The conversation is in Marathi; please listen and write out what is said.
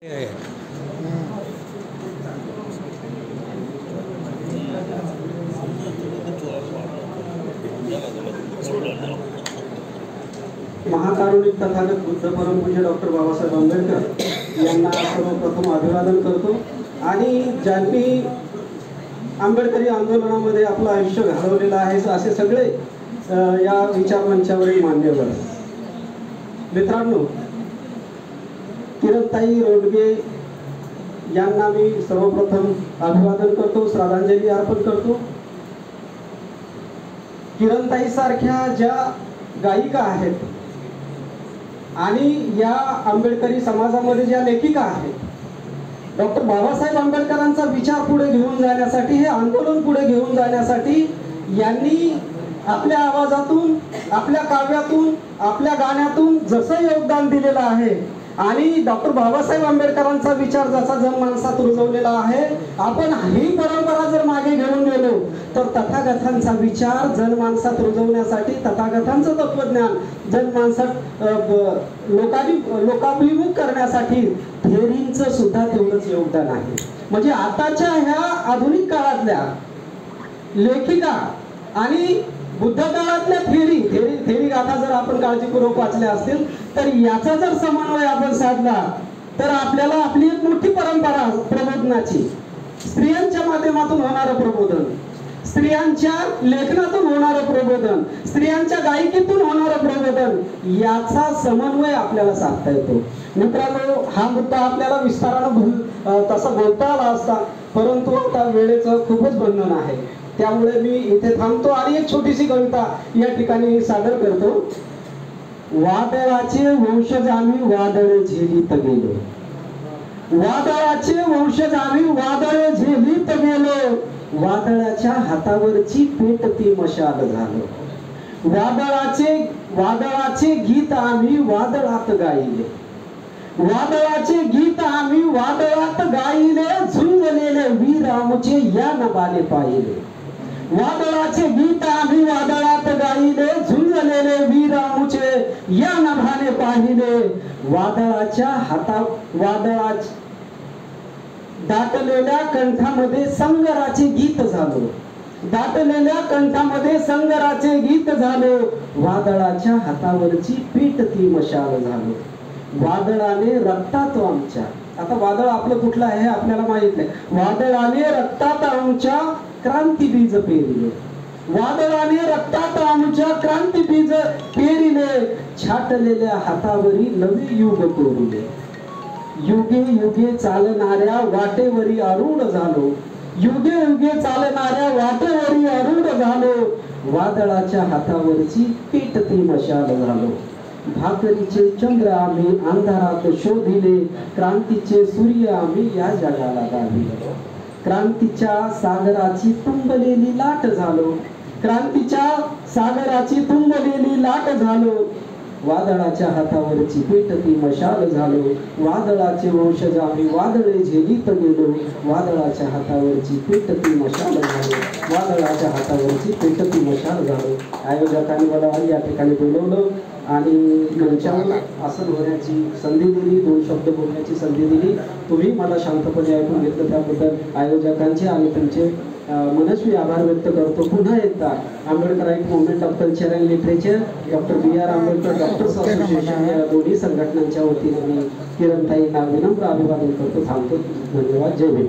महाकारुणिक तथागत बुद्ध परमपूज्य डॉक्टर बाबासाहेब आंबेडकर यांना सर्वप्रथम अभिवादन करतो आणि ज्यांनी आंबेडकरी आंदोलनामध्ये आपलं आयुष्य घालवलेलं आहे असे सगळे या विचारमंचावरील मान्यवर मित्रांनो, किरणताई रोडगे यांना मी सर्वप्रथम अभिवादन करतो, श्रद्धांजली अर्पण करतो। किरणताई सारख्या ज्या गायिका आहेत आणि या आंबेडकरी समाजामध्ये ज्या लेखिका आहेत, डॉक्टर बाबासाहेब आंबेडकरांचा विचार पुढे घेऊन जाण्यासाठी, हे आंदोलन पुढे घेऊन जाण्यासाठी यांनी आपल्या आवाजातून, आपल्या काव्यातून, आपल्या गाण्यातून जसं योगदान दिलेलं आहे आणि डॉक्टर बाबासाहेब आंबेडकरांचा विचार जसा जनमानसात रुजवलेला आहे, आपण ही परंपरा जर मागे घेऊन गेलो तर तथागतांचा विचार जनमानसात रुजवण्यासाठी, तथागतांचं तत्वज्ञान जनमानसात लोकाभिमुख करण्यासाठी थेरींचं सुद्धा तेवढंच योगदान आहे। म्हणजे आताच्या ह्या आधुनिक काळातल्या लेखिका आणि बुद्ध काळातल्या थेरी गाथा जर आपण काळजीपूर्वक वाचल्या असतील तर याचा जर समन्वय आपण साधला तर आपल्याला आपली एक मोठी परंपरा प्रबोधनाची, स्त्रियांच्या माध्यमातून होणारं प्रबोधन, स्त्रियांच्या लेखनातून होणारं प्रबोधन, स्त्रियांच्या गायकीतून होणारं प्रबोधन, याचा समन्वय आपल्याला साधता येतो। मित्रांनो, हा मुद्दा आपल्याला विस्तारानं तसा बोलता आला असता, परंतु आता वेळेचं खूपच बंधन आहे, त्यामुळे मी इथे थांबतो आणि एक छोटीशी कविता या ठिकाणी सादर करतो। वादळाचे वंशज आम्ही वादळ झेलीत गेलो, वादळाचे वंशज आम्ही वादळ झेलीत गेलो, वादळाच्या हातावरची पेटती मशाल झालो, वादळाचे गीत आम्ही वादळात गायले, वादळाचे गीत आम्ही वादळात गायले, झुंजलेले वीर आमचे या नभाने पाहिले, वादळाचे गीत आम्ही वादळात गायले, झुंजलेले वीर आमचे या नभाने पाहिले, दाटलेल्या कंठामध्ये संगराचे गीत झालो, दाटलेल्या कंठामध्ये संगराचे गीत झालो, वादळाच्या हातावरची पेटती मशाल झालो, वादळाने रक्तात आमच्या, आता वादळ आपलं कुठलं आहे आपल्याला माहित नाही, वादळाने रक्तात आमच्या क्रांती बीज पेरिले, वादळाने रक्तात आमच्या क्रांती बीज पेरिले, छाटलेल्या हातावरी नवे युग कोरिले, युगे युगे चालणाऱ्या वाटेवरी आरूढ झालो, युगे युगे चालणाऱ्या वाटेवरी आरूढ झालो, वादळाच्या हातावरची पेटती मशाल झालो, भाकरीचे चंद्र आम्ही अंधारात शोधिले, क्रांतीचे सूर्य आम्ही या जगाला दाविले, क्रांतीच्या सागराची तुंबलेली लाट झालो, क्रांतीच्या सागराची तुंबलेली लाट झालो, वादळाच्या हातावरची पेटती मशाल झालो, वादळाचे वंशज आम्ही वादळे झेलीत गेलो, वादळाच्या हातावरची पेटती मशाल झालो, वादळाच्या हातावरची पेटती मशाल झालो। आयोजकांनी मला या ठिकाणी बोलवलं आणि मंचावर आसन होण्याची संधी दिली, दोन शब्द बोलण्याची संधी दिली, तुम्ही मला शांतपणे ऐकून घेतलं त्याबद्दल आयोजकांचे आणि तुमचे मनस्वी आभार व्यक्त करतो। पुन्हा एकदा Ambedkarite movement of culture and literature, doctor B.R. Ambedkar doctors association या दोन्ही संघटनांच्या वतीने मी किरणताईंना विनम्र अभिवादन करतो, थांबतो। धन्यवाद। जय भीम।